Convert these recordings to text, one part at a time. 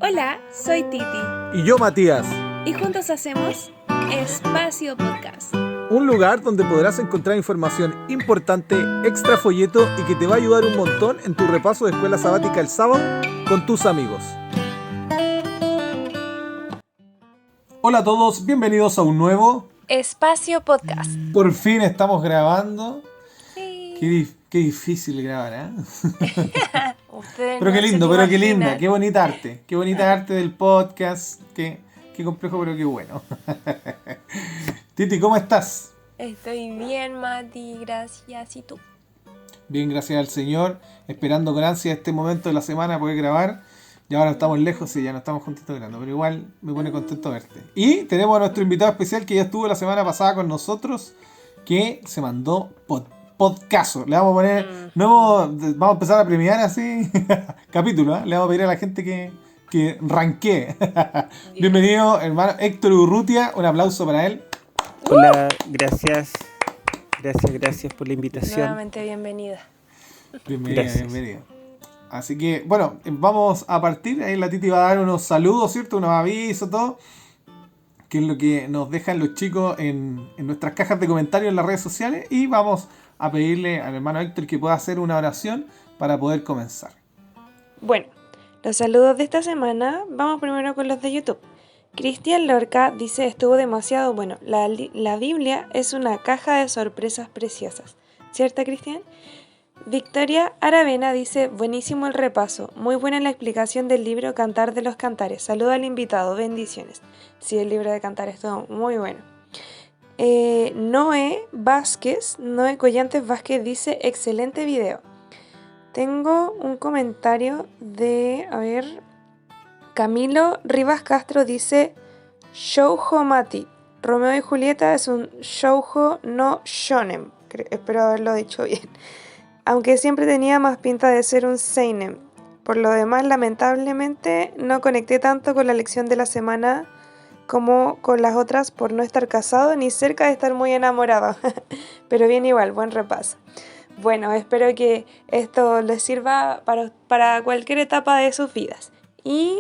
Hola, soy Titi. Y yo, Matías. Y juntos hacemos Espacio Podcast. Un lugar donde podrás encontrar información importante, extra folleto y que te va a ayudar un montón en tu repaso de escuela sabática el sábado con tus amigos. Hola a todos, bienvenidos a un nuevo Espacio Podcast. Por fin estamos grabando. Sí. Qué difícil grabar, ¿eh? Ustedes Pero no qué lindo, se pero lo qué linda, imaginan. qué bonita arte. Qué bonita arte del podcast. Qué complejo, pero qué bueno. Titi, ¿cómo estás? Estoy bien, Mati, gracias. ¿Y tú? Bien, gracias al Señor. Esperando con ansia este momento de la semana poder grabar. Y ahora estamos lejos y ya no estamos juntitos grabando, pero igual me pone contento verte. Y tenemos a nuestro invitado especial que ya estuvo la semana pasada con nosotros, que se mandó podcasto. Le vamos a poner, vamos a empezar a premiar así capítulo, ¿eh? Le vamos a pedir a la gente que ranquee. Bienvenido, hermano Héctor Urrutia, un aplauso para él. Hola, gracias por la invitación. Nuevamente bienvenida. Bienvenido. Así que, bueno, vamos a partir. Ahí la Titi va a dar unos saludos, ¿cierto? Unos avisos, todo. Que es lo que nos dejan los chicos en nuestras cajas de comentarios en las redes sociales. Y vamos a pedirle al hermano Héctor que pueda hacer una oración para poder comenzar. Bueno, los saludos de esta semana, vamos primero con los de YouTube. Cristian Lorca dice, estuvo demasiado bueno. La Biblia es una caja de sorpresas preciosas. ¿Cierto, Cristian? Victoria Aravena dice, buenísimo el repaso, muy buena la explicación del libro Cantar de los Cantares. Saluda al invitado, bendiciones. Sí, el libro de Cantares estuvo muy bueno. Noé Collantes Vázquez dice, excelente video. Tengo un comentario de, Camilo Rivas Castro dice, shoujo Mati. Romeo y Julieta es un shoujo no shonen. Espero haberlo dicho bien. Aunque siempre tenía más pinta de ser un seinen. Por lo demás, lamentablemente, no conecté tanto con la lección de la semana como con las otras por no estar casado ni cerca de estar muy enamorado. Pero bien igual, buen repaso. Bueno, espero que esto les sirva para cualquier etapa de sus vidas. Y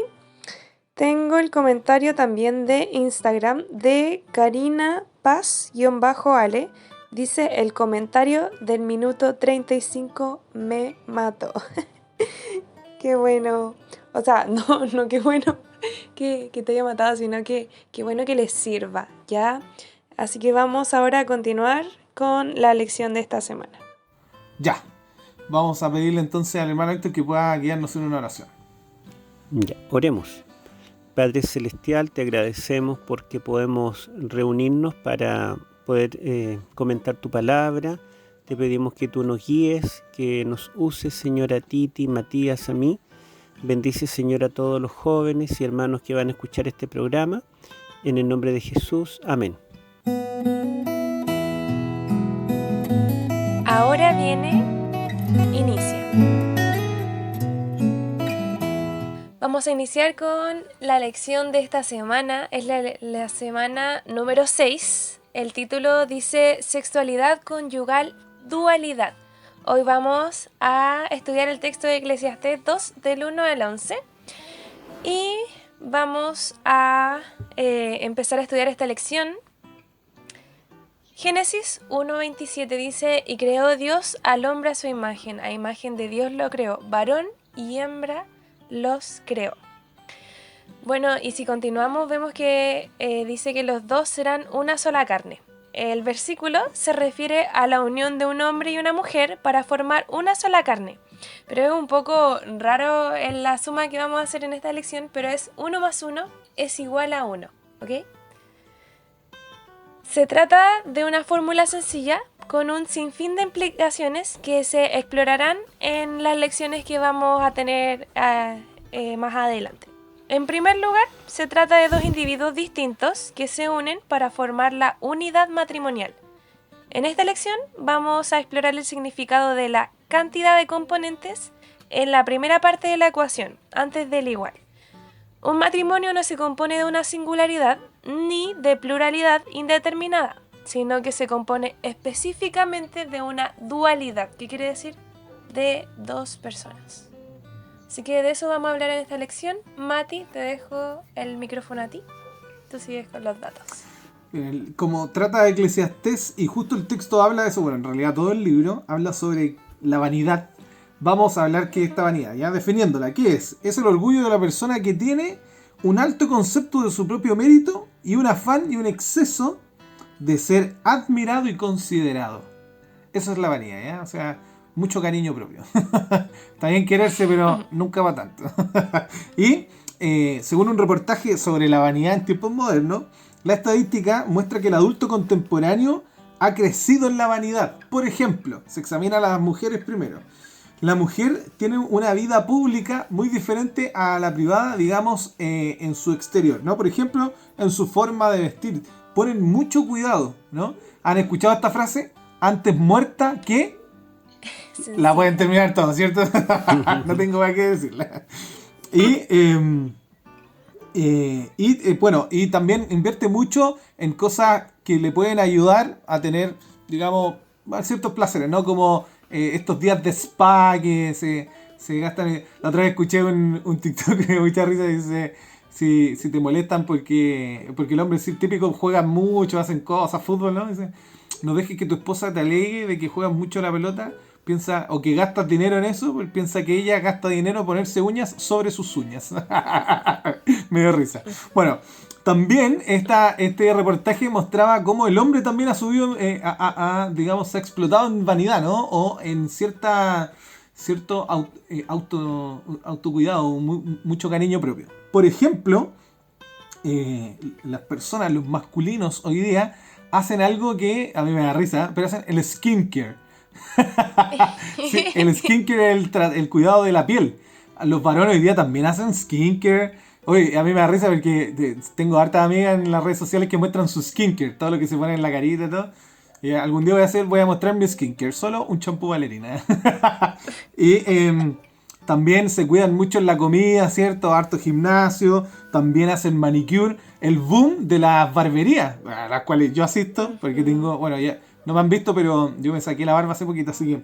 tengo el comentario también de Instagram de Karina Paz-Ale. Dice, el comentario del minuto 35 me mató. Qué bueno. O sea, no qué bueno que te haya matado, sino que qué bueno que les sirva, ¿ya? Así que vamos ahora a continuar con la lección de esta semana. Ya. Vamos a pedirle entonces al hermano Héctor que pueda guiarnos en una oración. Ya, oremos. Padre Celestial, te agradecemos porque podemos reunirnos para poder comentar tu palabra. Te pedimos que tú nos guíes, que nos uses, Señor, a Titi, Matías, a mí. Bendice, Señor, a todos los jóvenes y hermanos que van a escuchar este programa. En el nombre de Jesús. Amén. Ahora viene Inicia. Vamos a iniciar con la lección de esta semana. Es la semana número 6. El título dice Sexualidad conyugal, dualidad. Hoy vamos a estudiar el texto de Eclesiastés 2 del 1 al 11 y vamos a empezar a estudiar esta lección. Génesis 1:27 dice, y creó Dios al hombre a su imagen, a imagen de Dios lo creó, varón y hembra los creó. Bueno, y si continuamos vemos que dice que los dos serán una sola carne. El versículo se refiere a la unión de un hombre y una mujer para formar una sola carne. Pero es un poco raro en la suma que vamos a hacer en esta lección, pero es 1 más 1 es igual a 1, ¿ok? Se trata de una fórmula sencilla con un sinfín de implicaciones que se explorarán en las lecciones que vamos a tener más adelante. En primer lugar, se trata de dos individuos distintos que se unen para formar la unidad matrimonial. En esta lección vamos a explorar el significado de la cantidad de componentes en la primera parte de la ecuación, antes del igual. Un matrimonio no se compone de una singularidad ni de pluralidad indeterminada, sino que se compone específicamente de una dualidad, que quiere decir de dos personas. Así que de eso vamos a hablar en esta lección. Mati, te dejo el micrófono a ti. Tú sigues con los datos. Como trata de Eclesiastés y justo el texto habla de eso, bueno, en realidad todo el libro habla sobre la vanidad. Vamos a hablar qué es esta vanidad, ya definiéndola. ¿Qué es? Es el orgullo de la persona que tiene un alto concepto de su propio mérito y un afán y un exceso de ser admirado y considerado. Eso es la vanidad, ¿ya? O sea, mucho cariño propio. Está bien quererse, pero nunca va tanto. Y según un reportaje sobre la vanidad en tiempos modernos, la estadística muestra que el adulto contemporáneo ha crecido en la vanidad. Por ejemplo, se examina a las mujeres primero. La mujer tiene una vida pública muy diferente a la privada, digamos, en su exterior, ¿no? Por ejemplo, en su forma de vestir. Ponen mucho cuidado, ¿no? ¿Han escuchado esta frase? Antes muerta que... Sí, la pueden terminar todo, ¿cierto? No tengo más que decirla. Bueno, y también invierte mucho en cosas que le pueden ayudar a tener, digamos, ciertos placeres, ¿no? Como estos días de spa que se gastan. La otra vez escuché un TikTok que me dio mucha risa y dice: si te molestan porque el hombre típico juega mucho, hacen cosas, fútbol, ¿no? Dice: no dejes que tu esposa te alegue de que juegas mucho a la pelota. Piensa, o que gastas dinero en eso, porque piensa que ella gasta dinero en ponerse uñas sobre sus uñas. Me dio risa. Bueno, también este reportaje mostraba cómo el hombre también ha subido, digamos, se ha explotado en vanidad, ¿no? O en cierto autocuidado, mucho cariño propio. Por ejemplo, las personas, los masculinos hoy día, hacen algo que a mí me da risa, pero hacen el skincare. Sí, el skincare es el cuidado de la piel. Los varones hoy día también hacen skincare. Oye, a mí me da risa porque tengo hartas amigas en las redes sociales que muestran su skincare, todo lo que se pone en la carita y todo. Y algún día voy a mostrar mi skincare, solo un champú Valerina. Y también se cuidan mucho en la comida, ¿cierto? Harto gimnasio, también hacen manicure. El boom de las barberías, a las cuales yo asisto, porque tengo, bueno, ya no me han visto, pero yo me saqué la barba hace poquito, así que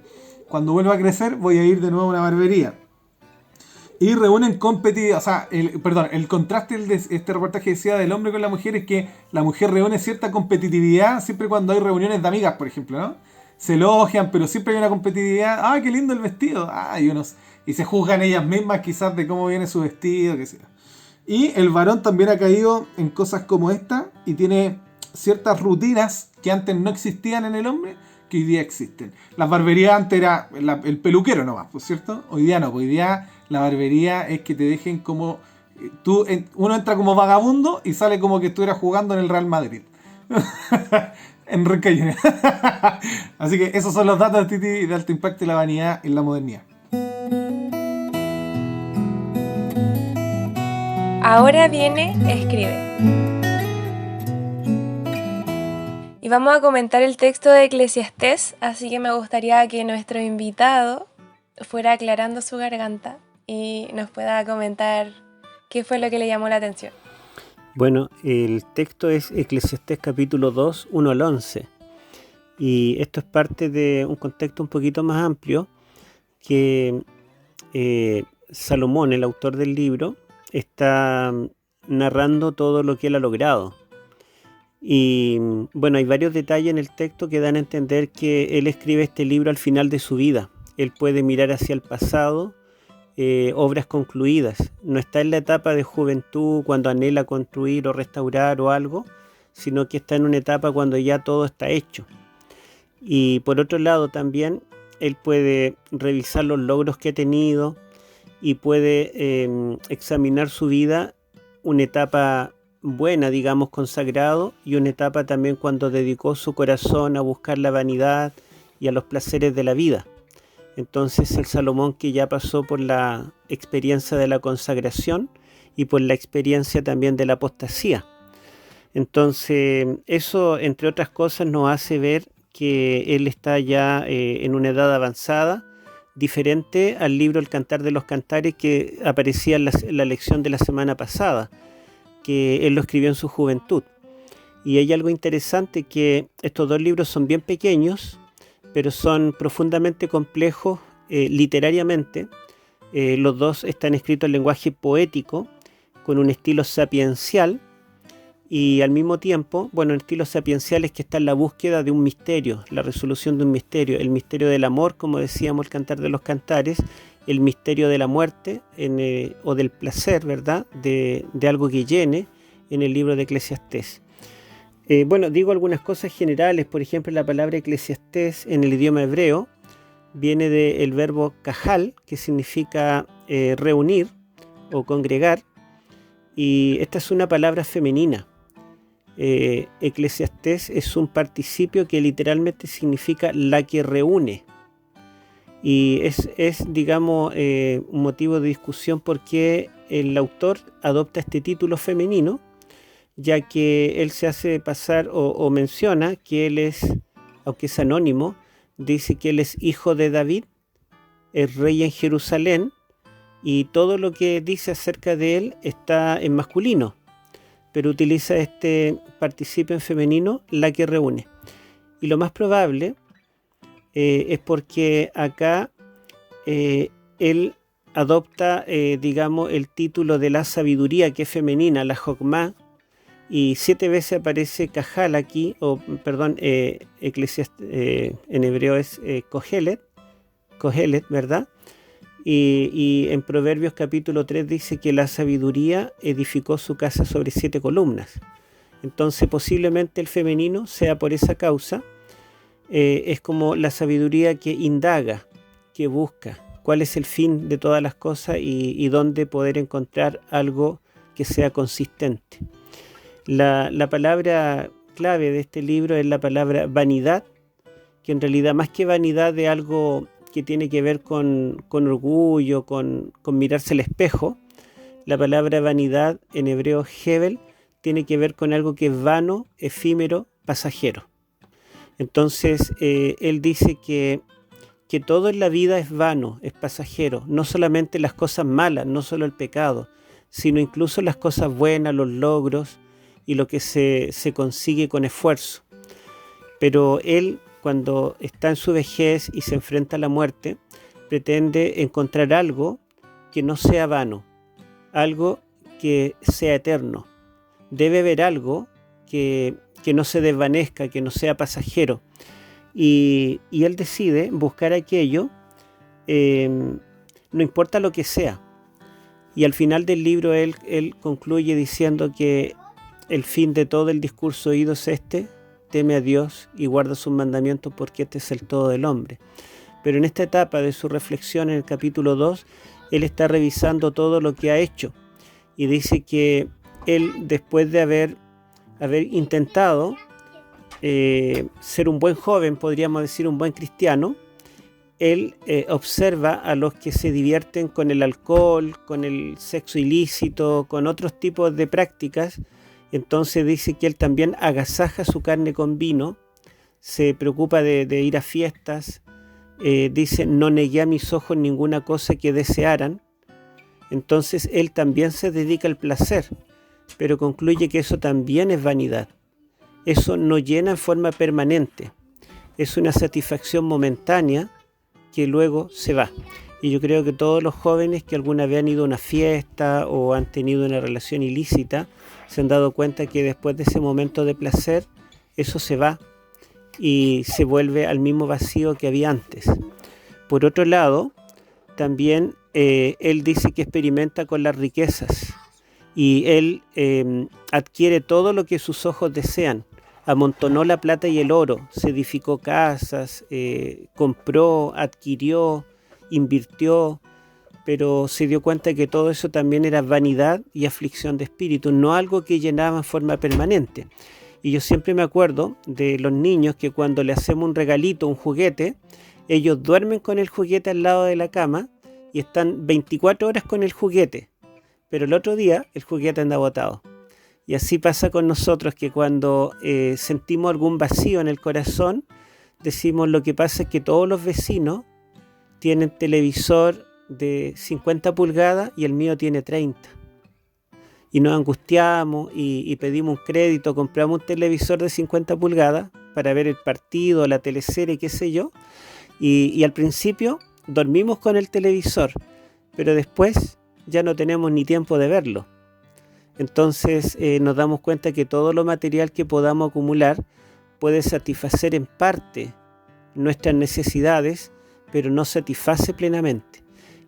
cuando vuelva a crecer voy a ir de nuevo a una barbería. Y reúnen competitividad, o sea, el contraste de este reportaje decía del hombre con la mujer es que la mujer reúne cierta competitividad siempre cuando hay reuniones de amigas, por ejemplo, ¿no? Se elogian, pero siempre hay una competitividad. ¡Ah, qué lindo el vestido! Y se juzgan ellas mismas quizás de cómo viene su vestido, qué sé yo. Y el varón también ha caído en cosas como esta y tiene ciertas rutinas que antes no existían en el hombre, que hoy día existen. Las barberías antes era el peluquero nomás, ¿por cierto? Hoy día no, hoy día la barbería es que te dejen como... uno entra como vagabundo y sale como que estuviera jugando en el Real Madrid. En Recañones. Así que esos son los datos de alto impacto y la vanidad en la modernidad. Ahora viene Escribe. Y vamos a comentar el texto de Eclesiastés, así que me gustaría que nuestro invitado fuera aclarando su garganta y nos pueda comentar qué fue lo que le llamó la atención. Bueno, el texto es Eclesiastés capítulo 2, 1 al 11. Y esto es parte de un contexto un poquito más amplio que Salomón, el autor del libro, está narrando todo lo que él ha logrado. Y bueno, hay varios detalles en el texto que dan a entender que él escribe este libro al final de su vida. Él puede mirar hacia el pasado, obras concluidas. No está en la etapa de juventud cuando anhela construir o restaurar o algo, sino que está en una etapa cuando ya todo está hecho. Y por otro lado también él puede revisar los logros que ha tenido y puede examinar su vida, una etapa buena, digamos, consagrado, y una etapa también cuando dedicó su corazón a buscar la vanidad y a los placeres de la vida. Entonces el Salomón que ya pasó por la experiencia de la consagración y por la experiencia también de la apostasía. Entonces eso, entre otras cosas, nos hace ver que él está ya en una edad avanzada, diferente al libro El Cantar de los Cantares que aparecía en la lección de la semana pasada, que él lo escribió en su juventud. Y hay algo interesante, que estos dos libros son bien pequeños, pero son profundamente complejos literariamente, Los dos están escritos en lenguaje poético, con un estilo sapiencial, y al mismo tiempo, bueno, el estilo sapiencial es que está en la búsqueda de un misterio, la resolución de un misterio, el misterio del amor, como decíamos, el Cantar de los Cantares, el misterio de la muerte o del placer, ¿verdad?, de algo que llene, en el libro de Eclesiastés. Bueno, digo algunas cosas generales. Por ejemplo, la palabra Eclesiastés en el idioma hebreo viene del verbo kahal, que significa reunir o congregar, y esta es una palabra femenina. Eclesiastés es un participio que literalmente significa la que reúne, y es digamos, un motivo de discusión porque el autor adopta este título femenino, ya que él se hace pasar o menciona que él es, aunque es anónimo, dice que él es hijo de David, es rey en Jerusalén, y todo lo que dice acerca de él está en masculino, pero utiliza este participio en femenino, la que reúne. Y lo más probable es porque acá él adopta, digamos, el título de la sabiduría, que es femenina, la Jokmah, y 7 veces aparece Kahal aquí, en hebreo es Kohelet, ¿verdad? Y en Proverbios capítulo 3 dice que la sabiduría edificó su casa sobre 7 columnas. Entonces posiblemente el femenino sea por esa causa. Es como la sabiduría que indaga, que busca cuál es el fin de todas las cosas y dónde poder encontrar algo que sea consistente. La palabra clave de este libro es la palabra vanidad, que en realidad más que vanidad de algo que tiene que ver con orgullo, con mirarse al espejo, la palabra vanidad en hebreo hevel tiene que ver con algo que es vano, efímero, pasajero. Entonces él dice que todo en la vida es vano, es pasajero, no solamente las cosas malas, no solo el pecado, sino incluso las cosas buenas, los logros y lo que se consigue con esfuerzo. Pero él, cuando está en su vejez y se enfrenta a la muerte, pretende encontrar algo que no sea vano, algo que sea eterno. Debe haber algo que no se desvanezca, que no sea pasajero. Y él decide buscar aquello, no importa lo que sea. Y al final del libro él concluye diciendo que el fin de todo el discurso oído es este: teme a Dios y guarda sus mandamientos, porque este es el todo del hombre. Pero en esta etapa de su reflexión, en el capítulo 2, él está revisando todo lo que ha hecho y dice que él, después de haber intentado ser un buen joven, podríamos decir un buen cristiano, él observa a los que se divierten con el alcohol, con el sexo ilícito, con otros tipos de prácticas. Entonces dice que él también agasaja su carne con vino, se preocupa de ir a fiestas, dice: no negué a mis ojos ninguna cosa que desearan. Entonces él también se dedica al placer, pero concluye que eso también es vanidad. Eso no llena en forma permanente, es una satisfacción momentánea que luego se va. Y yo creo que todos los jóvenes que alguna vez han ido a una fiesta o han tenido una relación ilícita se han dado cuenta que después de ese momento de placer, eso se va y se vuelve al mismo vacío que había antes. Por otro lado, también él dice que experimenta con las riquezas y él adquiere todo lo que sus ojos desean. Amontonó la plata y el oro, se edificó casas, compró, adquirió, invirtió, pero se dio cuenta que todo eso también era vanidad y aflicción de espíritu, no algo que llenaba en forma permanente. Y yo siempre me acuerdo de los niños que cuando le hacemos un regalito, un juguete, ellos duermen con el juguete al lado de la cama y están 24 horas con el juguete, pero el otro día el juguete anda botado. Y así pasa con nosotros, que cuando sentimos algún vacío en el corazón, decimos: lo que pasa es que todos los vecinos tienen televisor de 50 pulgadas y el mío tiene 30. Y nos angustiamos y pedimos un crédito, compramos un televisor de 50 pulgadas para ver el partido, la teleserie, qué sé yo. Y al principio dormimos con el televisor, pero después ya no tenemos ni tiempo de verlo. Entonces nos damos cuenta que todo lo material que podamos acumular puede satisfacer en parte nuestras necesidades, pero no satisface plenamente.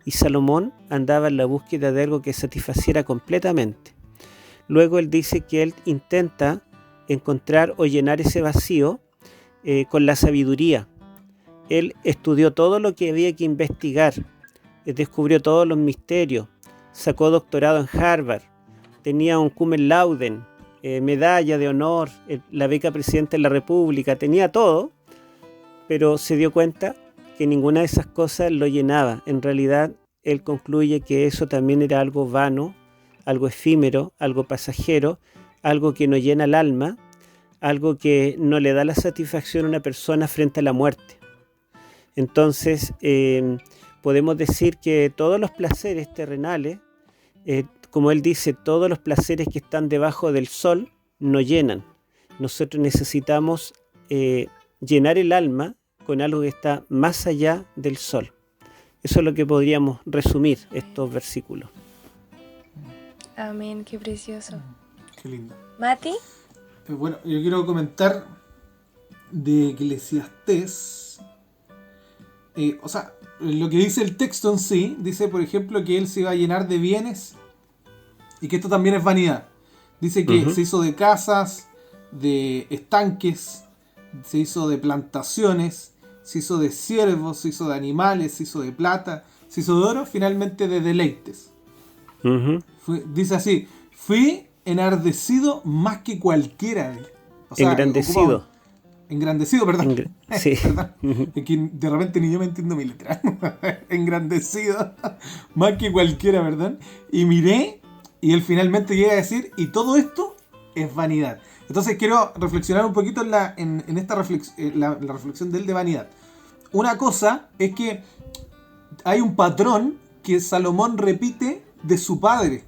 Y Salomón andaba en la búsqueda de algo que satisfaciera completamente. Luego él dice que él intenta encontrar o llenar ese vacío con la sabiduría. Él estudió todo lo que había que investigar, descubrió todos los misterios, sacó doctorado en Harvard, tenía un cum laude, medalla de honor, la beca presidente de la República, tenía todo, pero se dio cuenta que ninguna de esas cosas lo llenaba. En realidad, él concluye que eso también era algo vano, algo efímero, algo pasajero, algo que no llena el alma, algo que no le da la satisfacción a una persona frente a la muerte. Entonces, podemos decir que todos los placeres terrenales, como él dice, todos los placeres que están debajo del sol no llenan. Nosotros necesitamos llenar el alma con algo que está más allá del sol. Eso es lo que podríamos resumir estos versículos. Amén, qué precioso. Qué lindo. ¿Mati? Bueno, yo quiero comentar de Eclesiastés. O sea, lo que dice el texto en sí, dice por ejemplo que él se iba a llenar de bienes y que esto también es vanidad. Dice que se hizo de casas, de estanques, se hizo de plantaciones, se hizo de siervos, se hizo de animales, se hizo de plata, se hizo de oro, finalmente de deleites. Dice así: fui enardecido más que cualquiera. O sea, engrandecido. Engrandecido, perdón. Sí. ¿Verdad? Es que de repente ni yo me entiendo mi letra. Engrandecido más que cualquiera, ¿verdad? Y miré, y él finalmente llega a decir, y todo esto es vanidad. Entonces quiero reflexionar un poquito en esta la reflexión de él de vanidad. Una cosa es que hay un patrón que Salomón repite de su padre,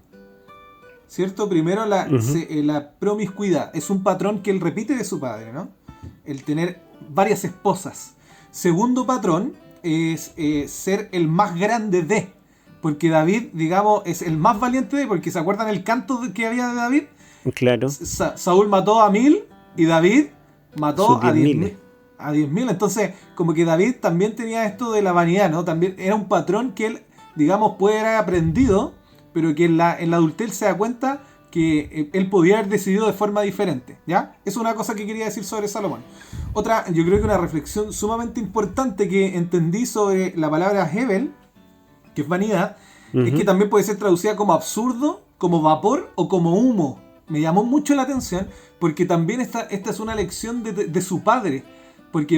¿cierto? Primero la promiscuidad. Es un patrón que él repite de su padre, ¿no? El tener varias esposas. Segundo patrón es ser el más grande de. Porque David, digamos, es el más valiente de, porque ¿se acuerdan el canto que había de David? Claro. Saúl mató a 1000 y David mató a 10.000. A 10.000. Entonces, como que David también tenía esto de la vanidad, ¿no? También era un patrón que él, digamos, puede haber aprendido, pero que en la adultez se da cuenta que él podía haber decidido de forma diferente, ¿ya? Es una cosa que quería decir sobre Salomón. Otra, yo creo que una reflexión sumamente importante que entendí sobre la palabra Hebel, que es vanidad, es que también puede ser traducida como absurdo, como vapor o como humo. Me llamó mucho la atención porque también esta es una lección de su padre. Porque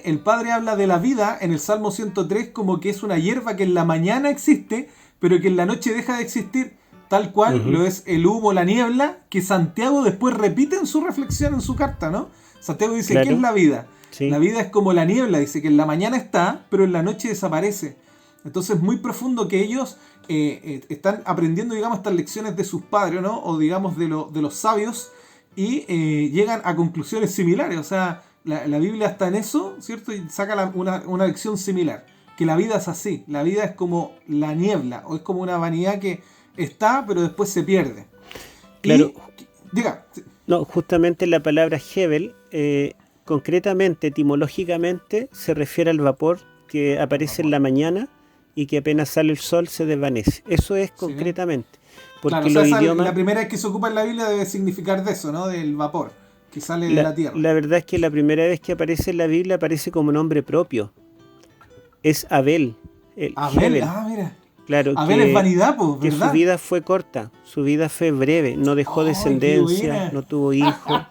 el padre habla de la vida en el Salmo 103 como que es una hierba que en la mañana existe, pero que en la noche deja de existir. Tal cual lo es el humo, la niebla, que Santiago después repite en su reflexión, en su carta, ¿no? Santiago dice, claro. ¿Qué es la vida? Sí. La vida es como la niebla, dice que en la mañana está, pero en la noche desaparece. Entonces es muy profundo que ellos están aprendiendo, digamos, estas lecciones de sus padres, ¿no? O digamos de los sabios, y llegan a conclusiones similares. O sea, la Biblia está en eso, ¿cierto? Y saca una lección similar. Que la vida es así, la vida es como la niebla, o es como una vanidad que está, pero después se pierde. Claro. Diga. No, justamente la palabra Hebel, concretamente, etimológicamente, se refiere al vapor que aparece en la mañana y que apenas sale el sol se desvanece. Eso es concretamente. Porque claro, o sea, idiomas... la primera vez que se ocupa en la Biblia debe significar de eso, ¿no? Del vapor que sale de la tierra. La verdad es que la primera vez que aparece en la Biblia aparece como nombre propio. Es Abel. Abel, mira. Claro, Abel es vanidad, pues, ¿verdad? Que su vida fue corta, su vida fue breve, no dejó descendencia, no tuvo hijos.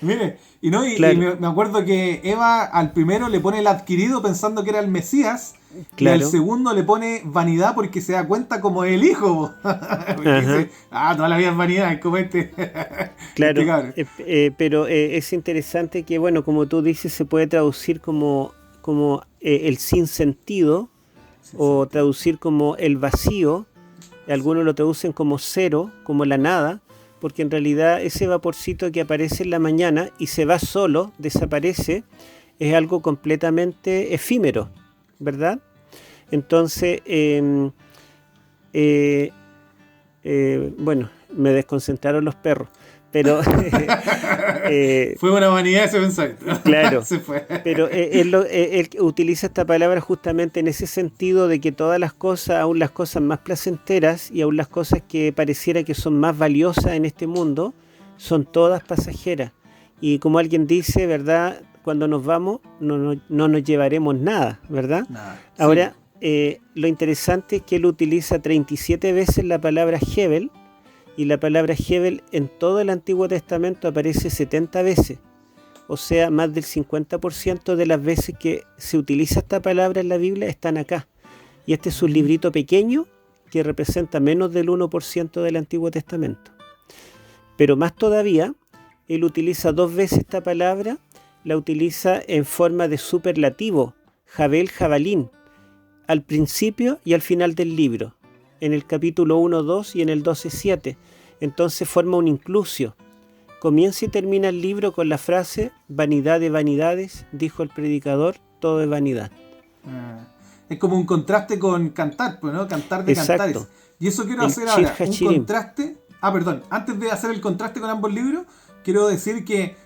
Mire, claro. y me acuerdo que Eva al primero le pone el adquirido pensando que era el Mesías, claro. Y al segundo le pone vanidad porque se da cuenta como el hijo. Dice, toda la vida es vanidad, es como este. Claro, pero es interesante que, bueno, como tú dices, se puede traducir como el sinsentido, o traducir como el vacío. Algunos lo traducen como cero, como la nada, porque en realidad ese vaporcito que aparece en la mañana y se va solo, desaparece, es algo completamente efímero, ¿verdad? Entonces, bueno, me desconcentraron los perros, pero fue una vanidad ese mensaje. Claro, Se fue. Pero él utiliza esta palabra justamente en ese sentido de que todas las cosas, aún las cosas más placenteras y aún las cosas que pareciera que son más valiosas en este mundo, son todas pasajeras. Y como alguien dice, ¿verdad? Cuando nos vamos no nos llevaremos nada, ¿verdad? Nada. Ahora, lo interesante es que él utiliza 37 veces la palabra Hebel, y la palabra Hebel en todo el Antiguo Testamento aparece 70 veces. O sea, más del 50% de las veces que se utiliza esta palabra en la Biblia están acá. Y este es un librito pequeño que representa menos del 1% del Antiguo Testamento. Pero más todavía, él utiliza 2 veces esta palabra, la utiliza en forma de superlativo, Jabel, Jabalín, al principio y al final del libro, en el capítulo 1-2 y en el 12-7. Entonces forma un inclusio. Comienza y termina el libro con la frase: vanidad de vanidades, dijo el predicador, todo es vanidad. Es como un contraste con cantar, pues, ¿no? Cantar de Exacto. cantares. Y eso quiero hacer ahora, un contraste. Perdón, antes de hacer el contraste con ambos libros, quiero decir que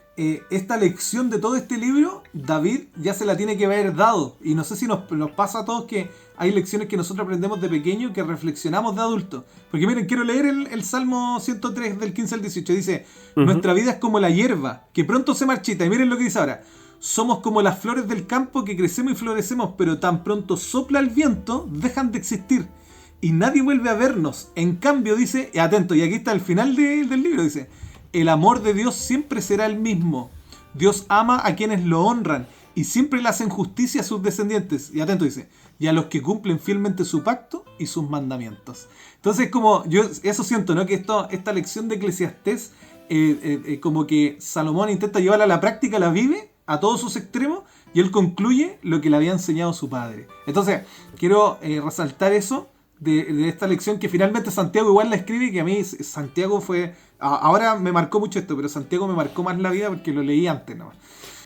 esta lección de todo este libro, David ya se la tiene que haber dado. Y no sé si nos pasa a todos que hay lecciones que nosotros aprendemos de pequeño que reflexionamos de adultos. Porque miren, quiero leer el Salmo 103 del 15 al 18. Dice, nuestra vida es como la hierba, que pronto se marchita. Y miren lo que dice ahora. Somos como las flores del campo que crecemos y florecemos, pero tan pronto sopla el viento, dejan de existir. Y nadie vuelve a vernos. En cambio, dice, atento, y aquí está el final del libro, dice, el amor de Dios siempre será el mismo. Dios ama a quienes lo honran y siempre le hacen justicia a sus descendientes. Y atento, dice, y a los que cumplen fielmente su pacto y sus mandamientos. Entonces, como yo eso siento, ¿no? Que esta lección de Eclesiastés, como que Salomón intenta llevarla a la práctica, la vive a todos sus extremos, y él concluye lo que le había enseñado su padre. Entonces, quiero resaltar eso de esta lección que finalmente Santiago igual la escribe, y que a mí Santiago fue... Ahora me marcó mucho esto, pero Santiago me marcó más la vida porque lo leí antes, ¿no?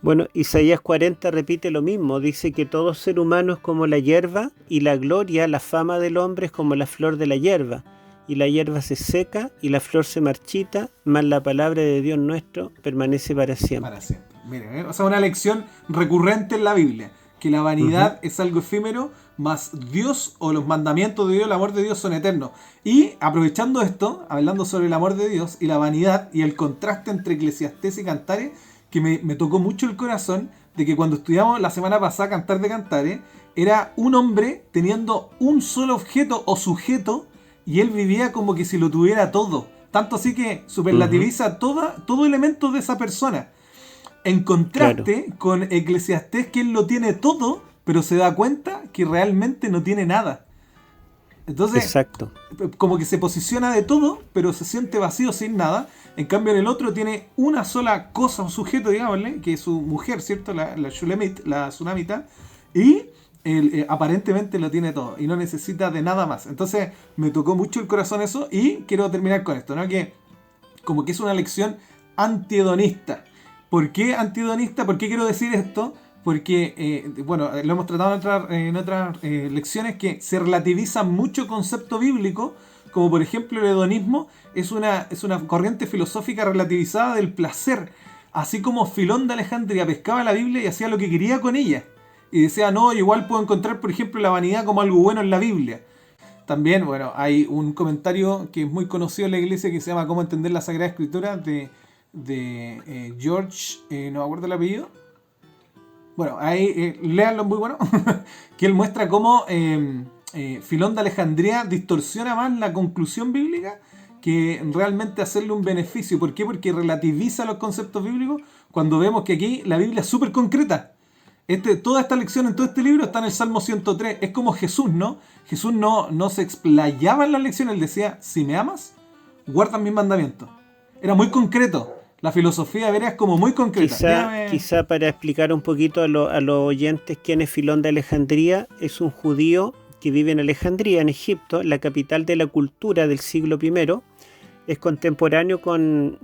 Bueno, Isaías 40 repite lo mismo, dice que todo ser humano es como la hierba, y la gloria, la fama del hombre es como la flor de la hierba, y la hierba se seca y la flor se marchita, mas la palabra de Dios nuestro permanece para siempre. Para siempre. Miren, o sea, una lección recurrente en la Biblia, que la vanidad es algo efímero, mas Dios o los mandamientos de Dios, el amor de Dios son eternos. Y aprovechando esto, hablando sobre el amor de Dios y la vanidad y el contraste entre Eclesiastés y Cantares, que me tocó mucho el corazón, de que cuando estudiamos la semana pasada Cantar de Cantares, era un hombre teniendo un solo objeto o sujeto, y él vivía como que si lo tuviera todo. Tanto así que superlativiza todo elemento de esa persona. En contraste con Eclesiastés, que él lo tiene todo, pero se da cuenta que realmente no tiene nada. Entonces, exacto, como que se posiciona de todo, pero se siente vacío sin nada. En cambio, en el otro tiene una sola cosa o sujeto, digámosle, que es su mujer, ¿cierto? La Shulamit, la Tsunamita, y él, aparentemente lo tiene todo y no necesita de nada más. Entonces, me tocó mucho el corazón eso, y quiero terminar con esto, ¿no? Que como que es una lección antihedonista. ¿Por qué antihedonista? ¿Por qué quiero decir esto? Porque, bueno, lo hemos tratado en otras lecciones, que se relativiza mucho concepto bíblico, como por ejemplo el hedonismo es una corriente filosófica relativizada del placer, así como Filón de Alejandría pescaba la Biblia y hacía lo que quería con ella, y decía, no, igual puedo encontrar, por ejemplo, la vanidad como algo bueno en la Biblia. También, bueno, hay un comentario que es muy conocido en la iglesia que se llama ¿Cómo entender la Sagrada Escritura? de George, no me acuerdo el apellido. Bueno, ahí léanlo, muy bueno. Que él muestra cómo Filón de Alejandría distorsiona más la conclusión bíblica que realmente hacerle un beneficio. ¿Por qué? Porque relativiza los conceptos bíblicos, cuando vemos que aquí la Biblia es súper concreta. Toda esta lección en todo este libro está en el Salmo 103. Es como Jesús, ¿no? Jesús no se explayaba en la lección. Él decía, si me amas, guarda mis mandamientos. Era muy concreto. La filosofía hebrea es como muy concreta. Quizá para explicar un poquito a los oyentes quién es Filón de Alejandría, es un judío que vive en Alejandría, en Egipto, la capital de la cultura del siglo I. Es contemporáneo con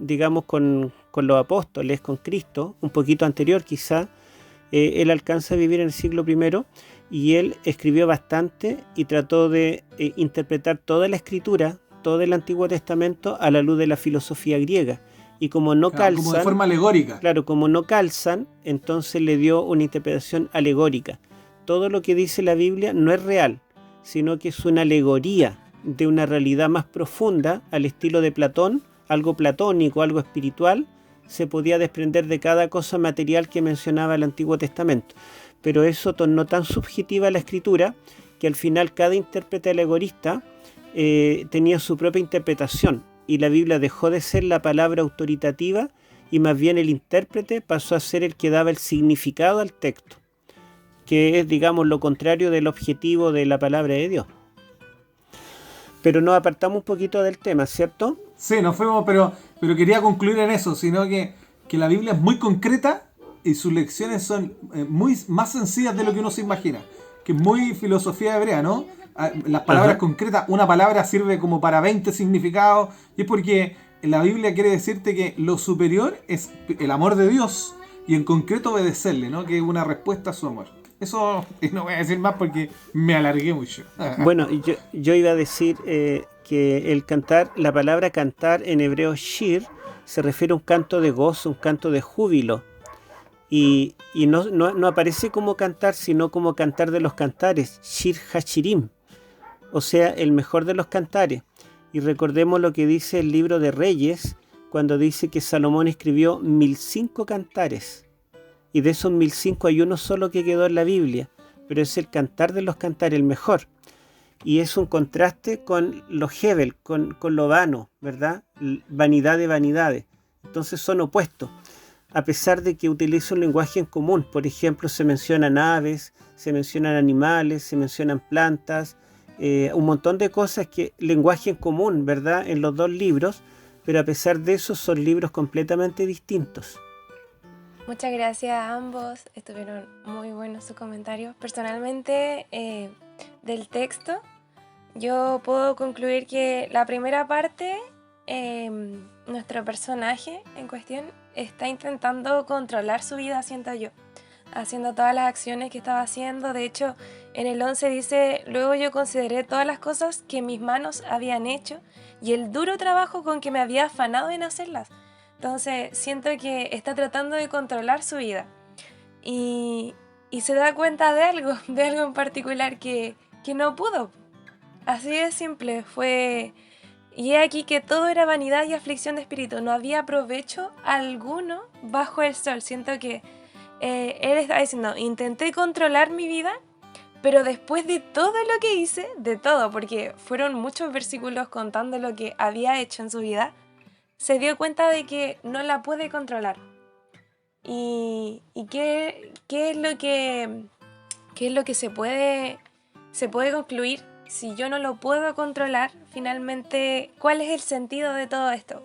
los apóstoles, con Cristo, un poquito anterior quizá. Él alcanza a vivir en el siglo I, y él escribió bastante y trató de interpretar toda la escritura, todo el Antiguo Testamento a la luz de la filosofía griega. Y como no Claro, como de calzan, forma alegórica. claro, como no calzan, entonces le dio una interpretación alegórica. Todo lo que dice la Biblia no es real, sino que es una alegoría de una realidad más profunda, al estilo de Platón, algo platónico, algo espiritual, se podía desprender de cada cosa material que mencionaba el Antiguo Testamento. Pero eso tornó tan subjetiva la escritura que al final cada intérprete alegorista tenía su propia interpretación, y la Biblia dejó de ser la palabra autoritativa y más bien el intérprete pasó a ser el que daba el significado al texto, que es, digamos, lo contrario del objetivo de la palabra de Dios. Pero nos apartamos un poquito del tema, ¿cierto? Sí, nos fuimos, pero quería concluir en eso, sino que la Biblia es muy concreta y sus lecciones son muy más sencillas de lo que uno se imagina, que es muy filosofía hebrea, ¿no? Las palabras concretas, una palabra sirve como para 20 significados, y es porque la Biblia quiere decirte que lo superior es el amor de Dios y en concreto obedecerle, ¿no? Que es una respuesta a su amor. Eso no voy a decir más porque me alargué mucho. Bueno, yo iba a decir que el cantar, la palabra cantar en hebreo shir, se refiere a un canto de gozo, un canto de júbilo. Y no aparece como cantar, sino como cantar de los cantares, shir hashirim, o sea, el mejor de los cantares. Y recordemos lo que dice el libro de Reyes, cuando dice que Salomón escribió 1005 cantares. Y de esos 1005 hay uno solo que quedó en la Biblia, pero es el cantar de los cantares, el mejor. Y es un contraste con lo hebel, con lo vano, ¿verdad? Vanidad de vanidades. Entonces son opuestos. A pesar de que utiliza un lenguaje en común, por ejemplo, se mencionan aves, se mencionan animales, se mencionan plantas, un montón de cosas que lenguaje en común, ¿verdad? En los dos libros, pero a pesar de eso son libros completamente distintos. Muchas gracias a ambos, estuvieron muy buenos sus comentarios. Personalmente, del texto, yo puedo concluir que la primera parte, nuestro personaje en cuestión está intentando controlar su vida, siento yo, haciendo todas las acciones que estaba haciendo. De hecho, en el 11 dice: luego yo consideré todas las cosas que mis manos habían hecho y el duro trabajo con que me había afanado en hacerlas. Entonces siento que está tratando de controlar su vida y se da cuenta de algo en particular que no pudo. Así de simple fue. Y he aquí que todo era vanidad y aflicción de espíritu, no había provecho alguno bajo el sol. Siento que él está diciendo: intenté controlar mi vida, pero después de todo lo que hice, de todo, porque fueron muchos versículos contando lo que había hecho en su vida, se dio cuenta de que no la puede controlar. ¿Y qué es lo que se puede concluir? Si yo no lo puedo controlar, finalmente, ¿cuál es el sentido de todo esto?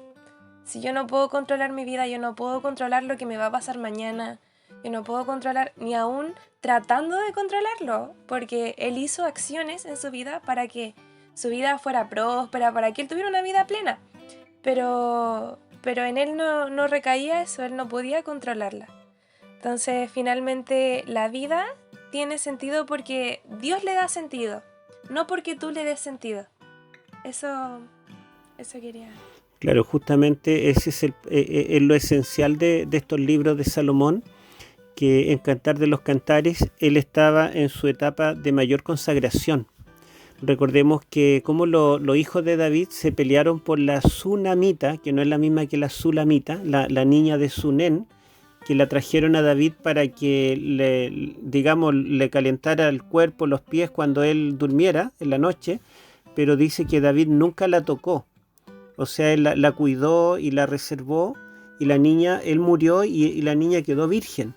Si yo no puedo controlar mi vida, yo no puedo controlar lo que me va a pasar mañana, yo no puedo controlar, ni aún tratando de controlarlo, porque él hizo acciones en su vida para que su vida fuera próspera, para que él tuviera una vida plena. Pero en él no recaía eso, él no podía controlarla. Entonces, finalmente, la vida tiene sentido porque Dios le da sentido, no porque tú le des sentido. Eso quería. Claro, justamente ese es lo esencial de estos libros de Salomón, que en Cantar de los Cantares él estaba en su etapa de mayor consagración. Recordemos que como los hijos de David se pelearon por la Sunamita, que no es la misma que la Sulamita, la niña de Sunén, que la trajeron a David para que le calentara el cuerpo, los pies cuando él durmiera en la noche, pero dice que David nunca la tocó. O sea, él la cuidó y la reservó, y la niña, él murió y la niña quedó virgen.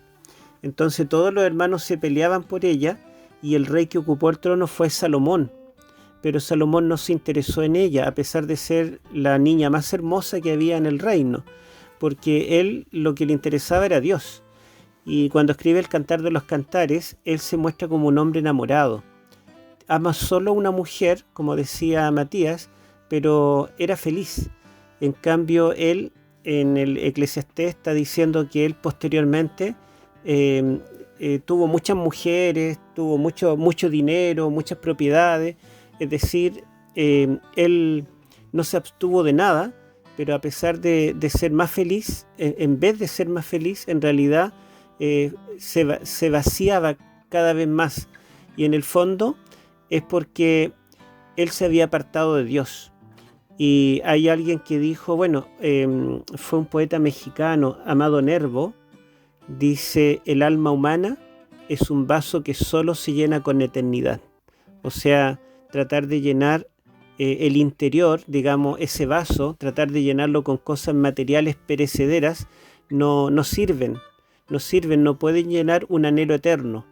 Entonces todos los hermanos se peleaban por ella, y el rey que ocupó el trono fue Salomón. Pero Salomón no se interesó en ella, a pesar de ser la niña más hermosa que había en el reino, porque él lo que le interesaba era Dios. Y cuando escribe el Cantar de los Cantares, él se muestra como un hombre enamorado. Ama solo a una mujer, como decía Matías, pero era feliz. En cambio, él en el Eclesiastés está diciendo que él posteriormente tuvo muchas mujeres, tuvo mucho dinero, muchas propiedades, es decir, él no se abstuvo de nada, pero a pesar de ser más feliz, en vez de ser más feliz, en realidad se vaciaba cada vez más. Y en el fondo es porque él se había apartado de Dios. Y hay alguien que dijo, bueno, fue un poeta mexicano, Amado Nervo, dice: el alma humana es un vaso que solo se llena con eternidad. O sea, tratar de llenar el interior, digamos, ese vaso, tratar de llenarlo con cosas materiales perecederas, no sirven, no pueden llenar un anhelo eterno.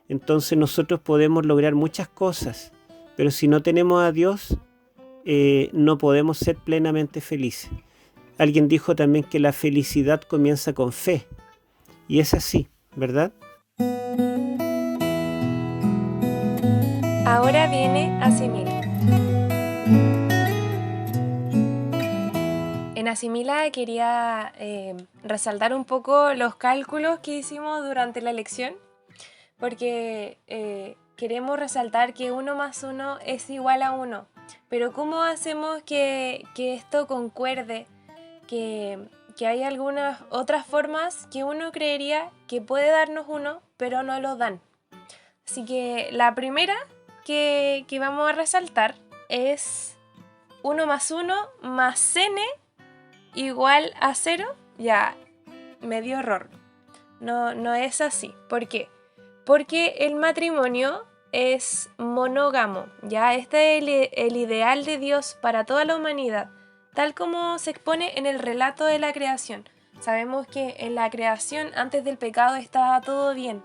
Entonces nosotros podemos lograr muchas cosas, pero si no tenemos a Dios, no podemos ser plenamente felices. Alguien dijo también que la felicidad comienza con fe, y es así, ¿verdad? Ahora viene Asimila. En Asimila quería resaltar un poco los cálculos que hicimos durante la lección, porque queremos resaltar que 1 más 1 es igual a 1. Pero ¿cómo hacemos que esto concuerde? Que hay algunas otras formas que uno creería que puede darnos 1, pero no lo dan. Así que la primera que vamos a resaltar es 1 más 1 más n igual a 0. Ya, me dio error. No es así. ¿Por qué? Porque el matrimonio es monógamo. Ya, este es el ideal de Dios para toda la humanidad, tal como se expone en el relato de la creación. Sabemos que en la creación, antes del pecado, estaba todo bien.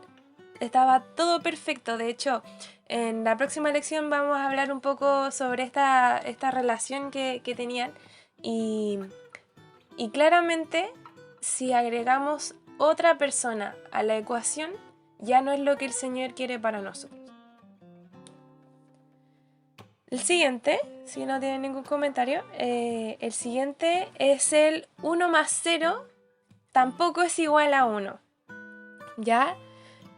Estaba todo perfecto. De hecho, en la próxima lección vamos a hablar un poco sobre esta relación que tenían. Y claramente, si agregamos otra persona a la ecuación, ya no es lo que el Señor quiere para nosotros. El siguiente, si no tienen ningún comentario, el siguiente es el 1 más 0, tampoco es igual a 1. ¿Ya?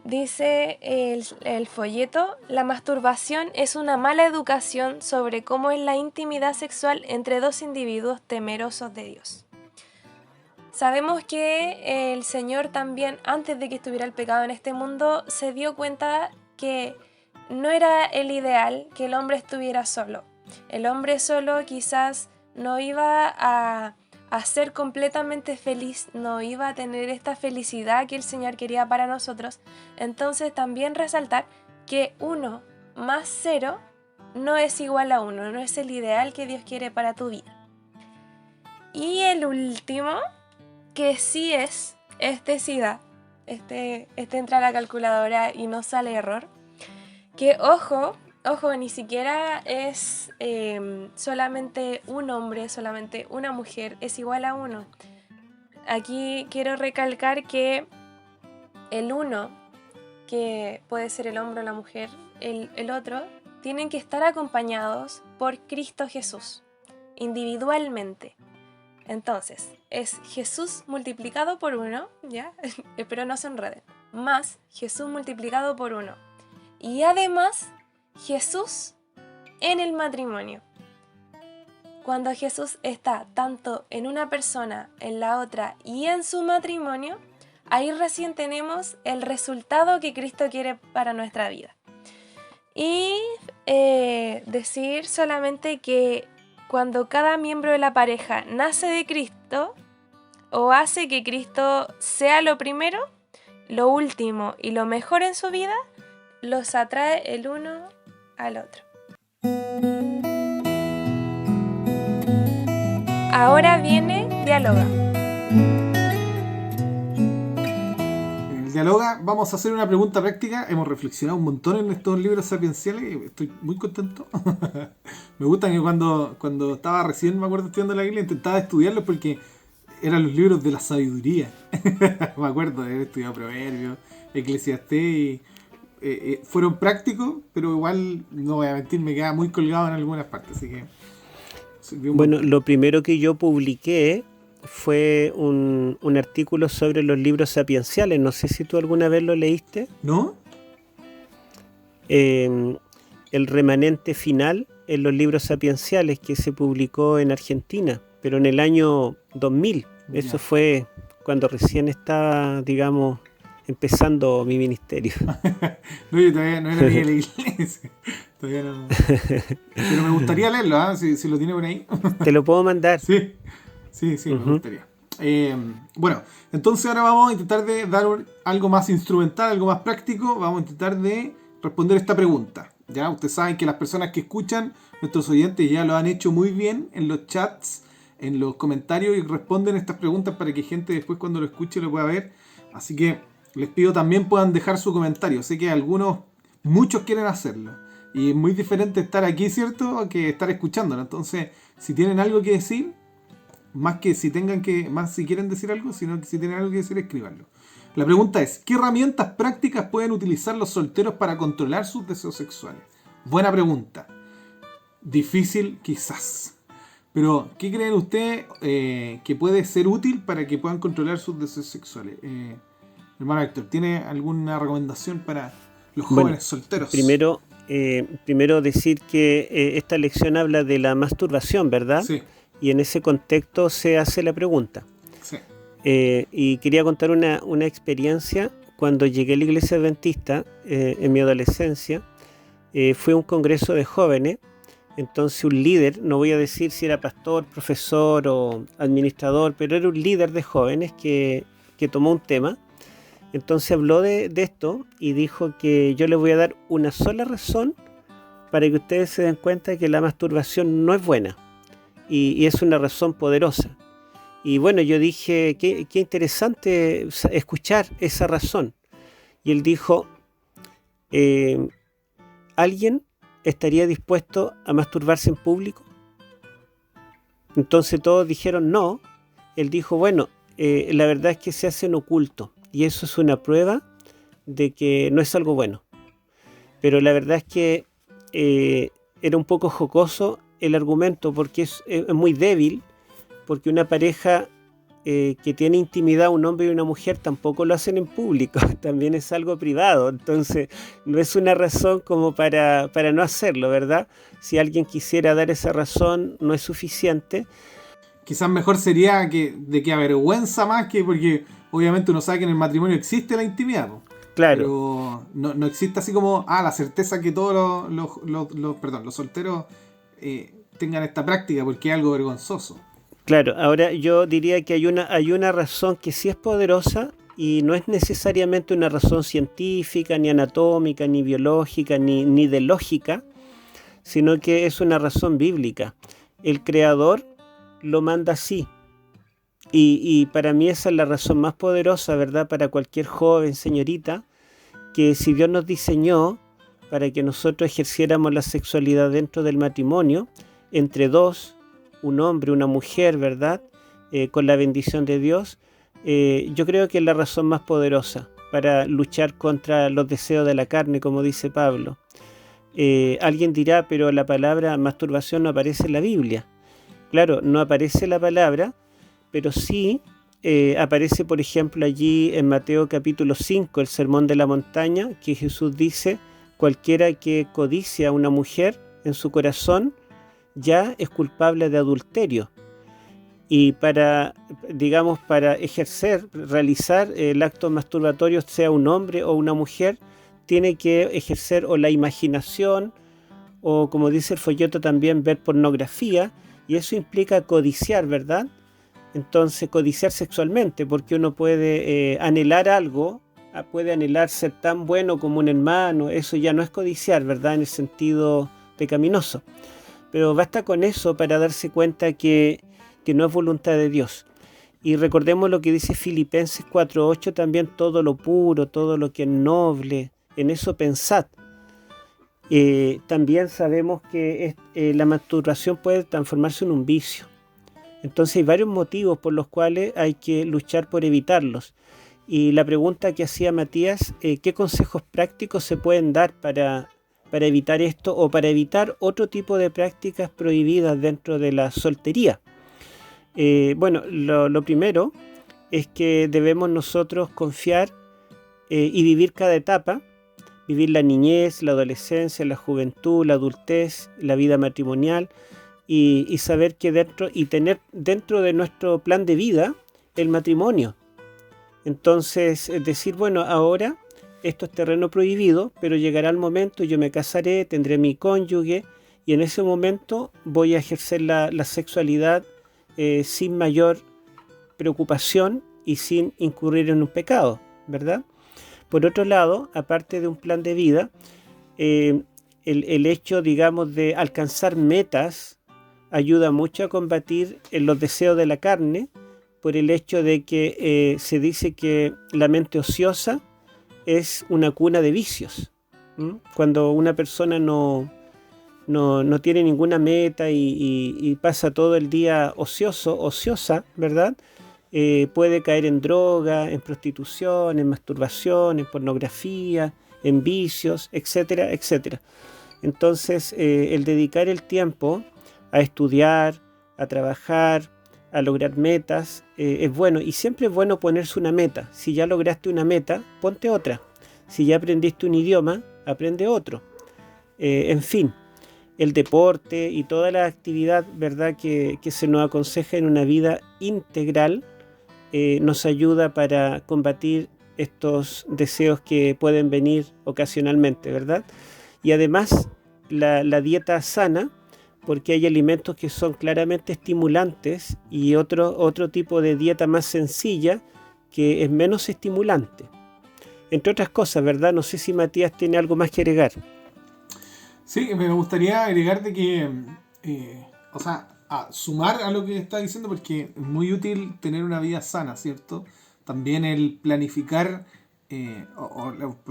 Dice el folleto: la masturbación es una mala educación sobre cómo es la intimidad sexual entre dos individuos temerosos de Dios. Sabemos que el Señor también, antes de que estuviera el pecado en este mundo, se dio cuenta que no era el ideal que el hombre estuviera solo. El hombre solo quizás no iba a ser completamente feliz, no iba a tener esta felicidad que el Señor quería para nosotros. Entonces también resaltar que 1 más 0 no es igual a 1, no es el ideal que Dios quiere para tu vida. Y el último, que sí es, sí da, este entra a la calculadora y no sale error. Que ojo, ni siquiera es solamente un hombre, solamente una mujer, es igual a 1. Aquí quiero recalcar que el 1, que puede ser el hombre o la mujer, el otro, tienen que estar acompañados por Cristo Jesús, individualmente. Entonces, es Jesús multiplicado por 1, ¿ya? Espero no se enreden. Más Jesús multiplicado por 1. Y además, Jesús en el matrimonio. Cuando Jesús está tanto en una persona, en la otra y en su matrimonio, ahí recién tenemos el resultado que Cristo quiere para nuestra vida. Y decir solamente que cuando cada miembro de la pareja nace de Cristo o hace que Cristo sea lo primero, lo último y lo mejor en su vida, los atrae el uno al otro. Ahora viene Dialoga. En el Dialoga vamos a hacer una pregunta práctica. Hemos reflexionado un montón en estos libros sapienciales y estoy muy contento. Me gustan que cuando estaba recién, me acuerdo, estudiando la Biblia, intentaba estudiarlos porque eran los libros de la sabiduría. Me acuerdo de haber estudiado Proverbios, Eclesiastés y fueron prácticos, pero igual, no voy a mentir, me quedaba muy colgado en algunas partes, así que... Bueno, lo primero que yo publiqué fue un artículo sobre los libros sapienciales. No sé si tú alguna vez lo leíste. ¿No? El remanente final en los libros sapienciales que se publicó en Argentina, pero en el año 2000. Eso Ya. fue cuando recién estaba, digamos, empezando mi ministerio. No, yo todavía no era ni de la iglesia. Todavía no. Pero me gustaría leerlo, ¿ah? Si lo tiene por ahí. Te lo puedo mandar. Sí, me gustaría. Bueno, entonces ahora vamos a intentar de dar algo más instrumental, algo más práctico. Vamos a intentar de responder esta pregunta. Ya, ustedes saben que las personas que escuchan, nuestros oyentes ya lo han hecho muy bien en los chats, en los comentarios, y responden estas preguntas para que gente después cuando lo escuche lo pueda ver. Así que les pido también puedan dejar su comentario. Sé que muchos quieren hacerlo. Y es muy diferente estar aquí, ¿cierto?, que estar escuchándolo. Entonces, si tienen algo que decir, más si quieren decir algo, sino que si tienen algo que decir, escríbanlo. La pregunta es, ¿qué herramientas prácticas pueden utilizar los solteros para controlar sus deseos sexuales? Buena pregunta. Difícil quizás. Pero, ¿qué creen ustedes que puede ser útil para que puedan controlar sus deseos sexuales? Hermano Héctor, ¿tiene alguna recomendación para los jóvenes solteros? Primero decir que esta lección habla de la masturbación, ¿verdad? Sí. Y en ese contexto se hace la pregunta. Sí. Y quería contar una experiencia. Cuando llegué a la iglesia adventista, en mi adolescencia, fue un congreso de jóvenes. Entonces un líder, no voy a decir si era pastor, profesor o administrador, pero era un líder de jóvenes que tomó un tema. Entonces habló de esto y dijo que yo les voy a dar una sola razón para que ustedes se den cuenta que la masturbación no es buena y es una razón poderosa. Y bueno, yo dije, qué interesante escuchar esa razón. Y él dijo, ¿alguien estaría dispuesto a masturbarse en público? Entonces todos dijeron no. Él dijo, bueno, la verdad es que se hace en oculto. Y eso es una prueba de que no es algo bueno. Pero la verdad es que era un poco jocoso el argumento porque es muy débil, porque una pareja que tiene intimidad, un hombre y una mujer, tampoco lo hacen en público, también es algo privado. Entonces no es una razón como para no hacerlo, ¿verdad? Si alguien quisiera dar esa razón, no es suficiente. Quizás mejor sería que avergüenza más que porque obviamente uno sabe que en el matrimonio existe la intimidad, ¿no? Claro. Pero no existe así como la certeza que todos los solteros tengan esta práctica porque es algo vergonzoso. Claro, ahora yo diría que hay una razón que sí es poderosa y no es necesariamente una razón científica, ni anatómica, ni biológica, ni de lógica, sino que es una razón bíblica. El Creador lo manda así. Y para mí esa es la razón más poderosa, ¿verdad? Para cualquier joven, señorita, que si Dios nos diseñó para que nosotros ejerciéramos la sexualidad dentro del matrimonio, entre dos, un hombre, una mujer, ¿verdad? Con la bendición de Dios, yo creo que es la razón más poderosa para luchar contra los deseos de la carne, como dice Pablo. Alguien dirá, pero la palabra masturbación no aparece en la Biblia. Claro, no aparece la palabra, pero sí aparece, por ejemplo, allí en Mateo capítulo 5, el Sermón de la Montaña, que Jesús dice, cualquiera que codicia a una mujer en su corazón, ya es culpable de adulterio. Y para realizar el acto masturbatorio, sea un hombre o una mujer, tiene que ejercer o la imaginación, o como dice el folleto también, ver pornografía, y eso implica codiciar, ¿verdad? Entonces, codiciar sexualmente, porque uno puede anhelar algo, puede anhelar ser tan bueno como un hermano, eso ya no es codiciar, ¿verdad? En el sentido pecaminoso. Pero basta con eso para darse cuenta que no es voluntad de Dios. Y recordemos lo que dice Filipenses 4:8 también, todo lo puro, todo lo que es noble, en eso pensad. También sabemos que la masturbación puede transformarse en un vicio. Entonces hay varios motivos por los cuales hay que luchar por evitarlos. Y la pregunta que hacía Matías, ¿qué consejos prácticos se pueden dar para evitar esto o para evitar otro tipo de prácticas prohibidas dentro de la soltería? Bueno, lo primero es que debemos nosotros confiar y vivir cada etapa, vivir la niñez, la adolescencia, la juventud, la adultez, la vida matrimonial y saber que tener dentro de nuestro plan de vida el matrimonio. Entonces, decir, bueno, ahora esto es terreno prohibido, pero llegará el momento, yo me casaré, tendré mi cónyuge y en ese momento voy a ejercer la sexualidad sin mayor preocupación y sin incurrir en un pecado, ¿verdad? Por otro lado, aparte de un plan de vida, el hecho, digamos, de alcanzar metas ayuda mucho a combatir los deseos de la carne, por el hecho de que se dice que la mente ociosa es una cuna de vicios. Cuando una persona no tiene ninguna meta y pasa todo el día ociosa, ¿verdad? Puede caer en droga, en prostitución, en masturbación, en pornografía, en vicios, etcétera, etcétera. Entonces, el dedicar el tiempo a estudiar, a trabajar, a lograr metas, es bueno. Y siempre es bueno ponerse una meta. Si ya lograste una meta, ponte otra. Si ya aprendiste un idioma, aprende otro. En fin, el deporte y toda la actividad, ¿verdad?, que se nos aconseja en una vida integral, nos ayuda para combatir estos deseos que pueden venir ocasionalmente, ¿verdad? Y además la dieta sana, porque hay alimentos que son claramente estimulantes y otro tipo de dieta más sencilla que es menos estimulante. Entre otras cosas, ¿verdad? No sé si Matías tiene algo más que agregar. Sí, me gustaría agregar de que, a sumar a lo que está diciendo, porque es muy útil tener una vida sana, ¿cierto? También el planificar,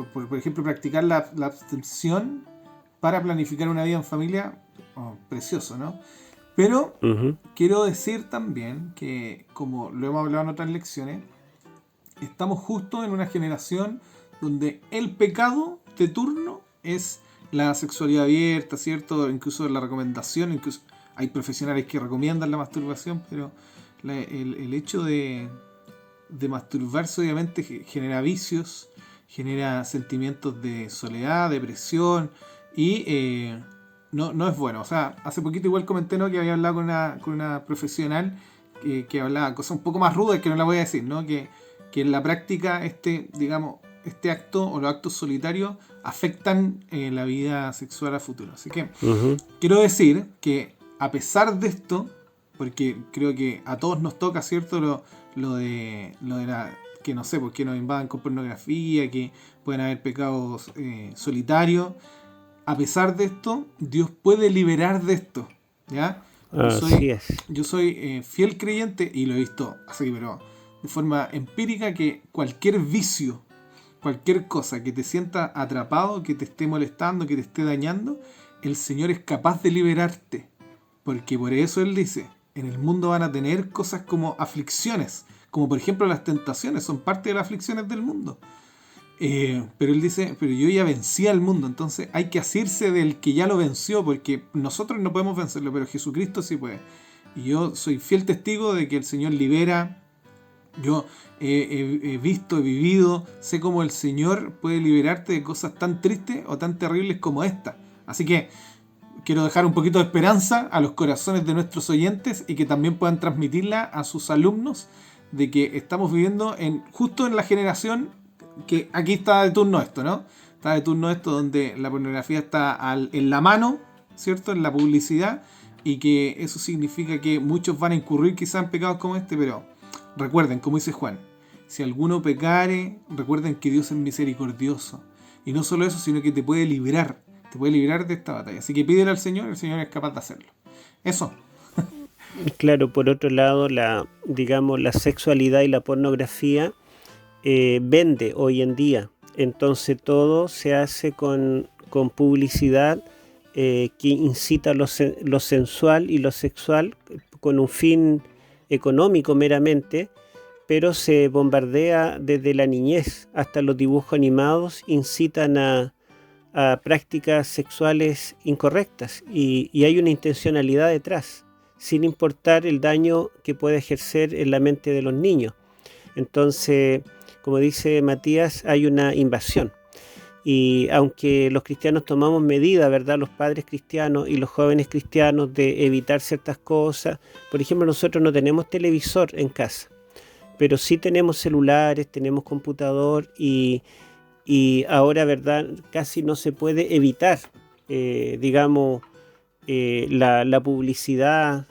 por ejemplo, practicar la abstención para planificar una vida en familia, precioso, ¿no? Pero quiero decir también que, como lo hemos hablado en otras lecciones, estamos justo en una generación donde el pecado de turno es la sexualidad abierta, ¿cierto? Incluso la recomendación, incluso hay profesionales que recomiendan la masturbación, pero el hecho de masturbarse obviamente genera vicios, genera sentimientos de soledad, depresión y no es bueno. O sea, hace poquito igual comenté, ¿no?, que había hablado con una profesional que hablaba cosas un poco más rudas que no la voy a decir, ¿no? Que en la práctica este acto o los actos solitarios afectan la vida sexual a futuro. Así que quiero decir que a pesar de esto, porque creo que a todos nos toca, ¿cierto?, lo de la, que no sé, porque nos invadan con pornografía, que pueden haber pecados solitarios. A pesar de esto, Dios puede liberar de esto, ¿ya? Yo soy fiel creyente, y lo he visto así, pero de forma empírica, que cualquier vicio, cualquier cosa que te sienta atrapado, que te esté molestando, que te esté dañando, el Señor es capaz de liberarte. Porque por eso Él dice, en el mundo van a tener cosas como aflicciones, como por ejemplo las tentaciones, son parte de las aflicciones del mundo. Pero Él dice, pero yo ya vencí al mundo, entonces hay que asirse del que ya lo venció, porque nosotros no podemos vencerlo, pero Jesucristo sí puede. Y yo soy fiel testigo de que el Señor libera. Yo he visto, he vivido, sé cómo el Señor puede liberarte de cosas tan tristes o tan terribles como esta. Así que quiero dejar un poquito de esperanza a los corazones de nuestros oyentes y que también puedan transmitirla a sus alumnos, de que estamos viviendo justo en la generación que aquí está de turno esto, ¿no? Está de turno esto donde la pornografía está en la mano, ¿cierto? En la publicidad, y que eso significa que muchos van a incurrir quizás en pecados como este, pero recuerden, como dice Juan, si alguno pecare, recuerden que Dios es misericordioso. Y no solo eso, sino que te puede librar de esta batalla. Así que pídele al Señor, el Señor es capaz de hacerlo. Eso. Claro, por otro lado, la sexualidad y la pornografía vende hoy en día. Entonces todo se hace con publicidad que incita lo sensual y lo sexual con un fin económico meramente, pero se bombardea desde la niñez. Hasta los dibujos animados incitan a prácticas sexuales incorrectas y hay una intencionalidad detrás. sin importar el daño que puede ejercer en la mente de los niños. Entonces, como dice Matías, hay una invasión. Y aunque los cristianos tomamos medidas, ¿verdad?, los padres cristianos y los jóvenes cristianos, de evitar ciertas cosas. Por ejemplo, nosotros no tenemos televisor en casa, pero sí tenemos celulares, tenemos computador y ahora, ¿verdad?, casi no se puede evitar, digamos, la publicidad.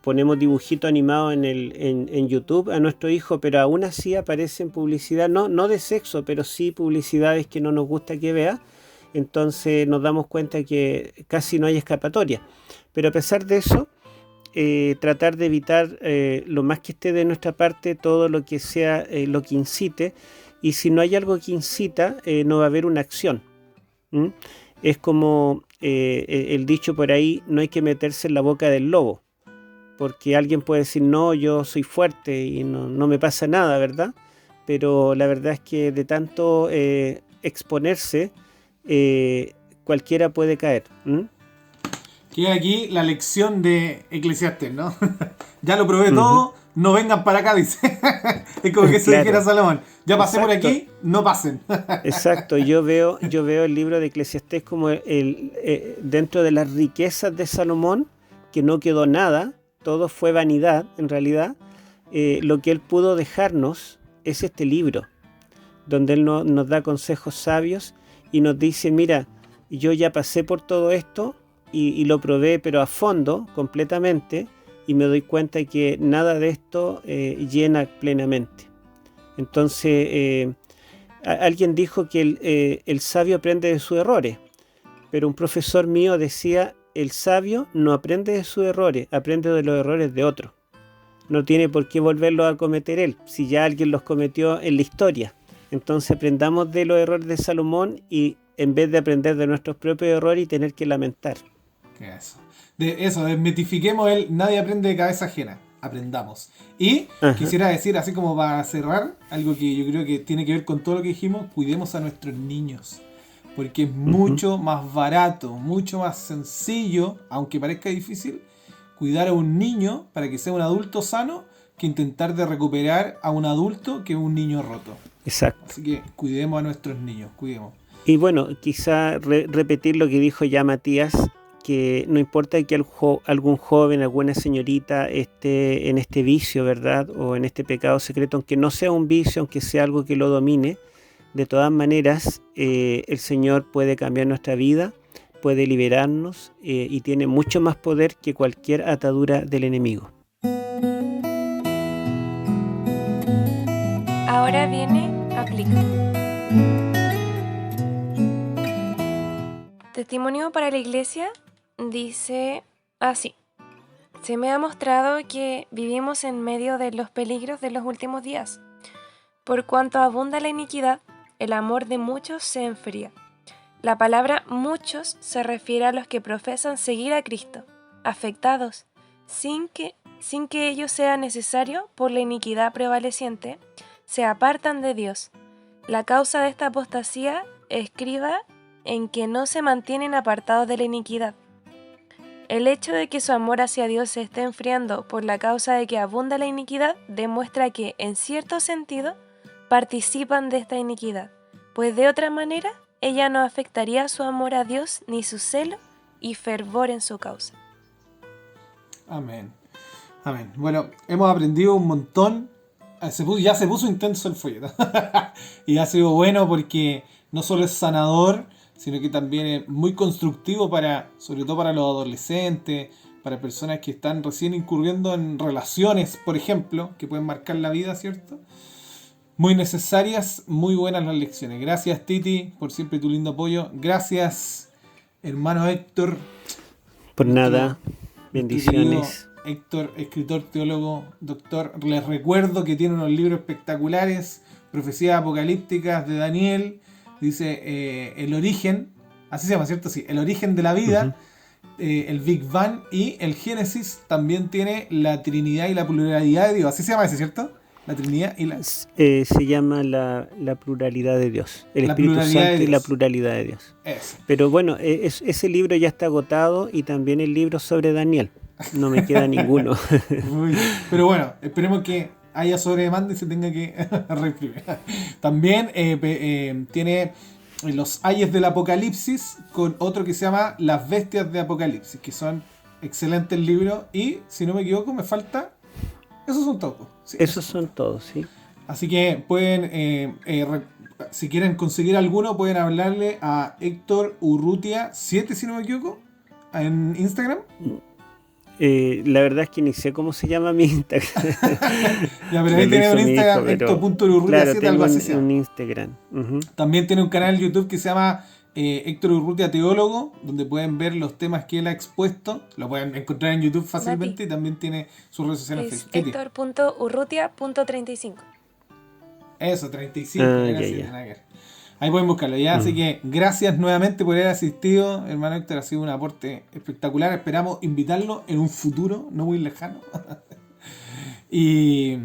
Ponemos dibujitos animados en YouTube a nuestro hijo, pero aún así aparecen publicidad, no de sexo, pero sí publicidades que no nos gusta que vea. Entonces nos damos cuenta que casi no hay escapatoria. Pero a pesar de eso, tratar de evitar lo más que esté de nuestra parte todo lo que sea lo que incite, y si no hay algo que incita, no va a haber una acción. ¿Mm? Es como el dicho por ahí: no hay que meterse en la boca del lobo, porque alguien puede decir, no, yo soy fuerte y no me pasa nada, ¿verdad? Pero la verdad es que de tanto exponerse, cualquiera puede caer. Queda aquí la lección de Eclesiastés, ¿no? Ya lo probé todo, no vengan para acá, dice. Es como que se dijera Salomón. Ya pasé por aquí, no pasen. Exacto, yo veo el libro de Eclesiastés como dentro de las riquezas de Salomón, que no quedó nada, todo fue vanidad en realidad. Lo que él pudo dejarnos es este libro, donde él nos da consejos sabios y nos dice, mira, yo ya pasé por todo esto y lo probé, pero a fondo, completamente, y me doy cuenta que nada de esto llena plenamente. Entonces, alguien dijo que el sabio aprende de sus errores, pero un profesor mío decía, el sabio no aprende de sus errores, aprende de los errores de otros. No tiene por qué volverlos a cometer él, si ya alguien los cometió en la historia. Entonces aprendamos de los errores de Salomón, y en vez de aprender de nuestros propios errores y tener que lamentar. Desmitifiquemos nadie aprende de cabeza ajena, aprendamos. Y quisiera decir, así como para cerrar, algo que yo creo que tiene que ver con todo lo que dijimos: cuidemos a nuestros niños, porque es mucho más barato, mucho más sencillo, aunque parezca difícil, cuidar a un niño para que sea un adulto sano, que intentar de recuperar a un adulto que es un niño roto. Exacto. Así que cuidemos a nuestros niños, cuidemos. Y bueno, quizá repetir lo que dijo ya Matías, que no importa que algún joven, alguna señorita esté en este vicio, ¿verdad?, o en este pecado secreto, aunque no sea un vicio, aunque sea algo que lo domine, de todas maneras el Señor puede cambiar nuestra vida, puede liberarnos y tiene mucho más poder que cualquier atadura del enemigo. Ahora viene Aplica. Testimonio para la Iglesia dice así: se me ha mostrado que vivimos en medio de los peligros de los últimos días. Por cuanto abunda la iniquidad, el amor de muchos se enfría. La palabra muchos se refiere a los que profesan seguir a Cristo, afectados, sin que ello sea necesario por la iniquidad prevaleciente, se apartan de Dios. La causa de esta apostasía estriba en que no se mantienen apartados de la iniquidad. El hecho de que su amor hacia Dios se esté enfriando por la causa de que abunda la iniquidad demuestra que, en cierto sentido, participan de esta iniquidad, pues de otra manera ella no afectaría su amor a Dios ni su celo y fervor en su causa. Amén. Amén. Bueno, hemos aprendido un montón. Ya se puso intenso el folleto. Y ha sido bueno porque no solo es sanador, sino que también es muy constructivo sobre todo para los adolescentes, para personas que están recién incurriendo en relaciones, por ejemplo, que pueden marcar la vida, ¿cierto? Muy necesarias, muy buenas las lecciones. Gracias, Titi, por siempre tu lindo apoyo. Gracias, hermano Héctor. Por nada, bendiciones. Héctor, escritor, teólogo, doctor. Les recuerdo que tiene unos libros espectaculares: Profecías Apocalípticas de Daniel. Dice El Origen, así se llama, ¿cierto? Sí, El Origen de la Vida, el Big Bang, y el Génesis también tiene la Trinidad y la pluralidad de Dios. Así se llama ese, ¿cierto? La Trinidad y Se llama la pluralidad de Dios. El Espíritu Santo y la pluralidad de Dios. Eso. Pero bueno, ese libro ya está agotado y también el libro sobre Daniel. No me queda ninguno. Pero bueno, esperemos que haya sobre demanda y se tenga que reimprimir. También tiene los Ayes del Apocalipsis con otro que se llama Las Bestias de Apocalipsis, que son excelentes libros. Y si no me equivoco, me falta. Esos son todos. Sí, esos son todos, sí. Así que pueden, si quieren conseguir alguno, pueden hablarle a Héctor Urrutia 7, si no me equivoco, en Instagram. La verdad es que ni sé cómo se llama mi Instagram. Ya, pero ahí tiene un Instagram, Héctor.urrutia 7, algo así. Un Instagram. También tiene un canal de YouTube que se llama Héctor Urrutia Teólogo, donde pueden ver los temas que él ha expuesto. Lo pueden encontrar en YouTube fácilmente. Y también tiene sus redes sociales en Facebook. Héctor.urrutia.35. Eso, 35. Ahí pueden buscarlo ya. Así que gracias nuevamente por haber asistido, hermano Héctor. Ha sido un aporte espectacular. Esperamos invitarlo en un futuro no muy lejano. Y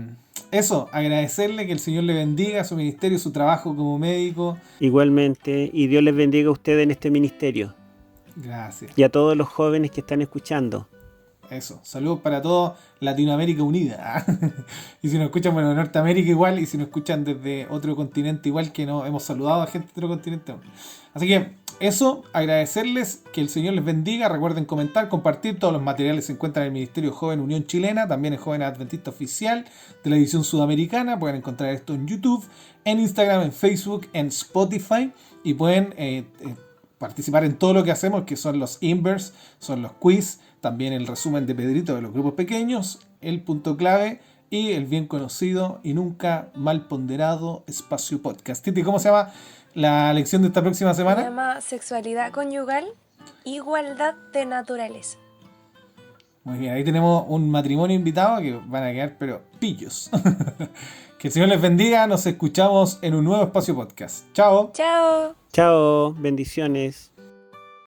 eso, agradecerle, que el Señor le bendiga su ministerio, su trabajo como médico. Igualmente, y Dios les bendiga a ustedes en este ministerio. Gracias. Y a todos los jóvenes que están escuchando. Eso, saludos para todos, Latinoamérica unida. Y si nos escuchan, bueno, Norteamérica igual, y si nos escuchan desde otro continente igual, que no hemos saludado a gente de otro continente. Así que eso, agradecerles, que el Señor les bendiga. Recuerden comentar, compartir. Todos los materiales se encuentran en el Ministerio Joven Unión Chilena, también en Joven Adventista Oficial de la edición sudamericana. Pueden encontrar esto en YouTube, en Instagram, en Facebook, en Spotify, y pueden participar en todo lo que hacemos, que son los Inverse, son los quiz, también el resumen de Pedrito de los grupos pequeños, el punto clave y el bien conocido y nunca mal ponderado Espacio Podcast. Titi, ¿cómo se llama la lección de esta próxima semana? Se llama Sexualidad Conyugal, Igualdad de Naturaleza. Muy bien, ahí tenemos un matrimonio invitado que van a quedar pero pillos. Que el Señor les bendiga, nos escuchamos en un nuevo Espacio Podcast. Chao. Chao. Chao, bendiciones.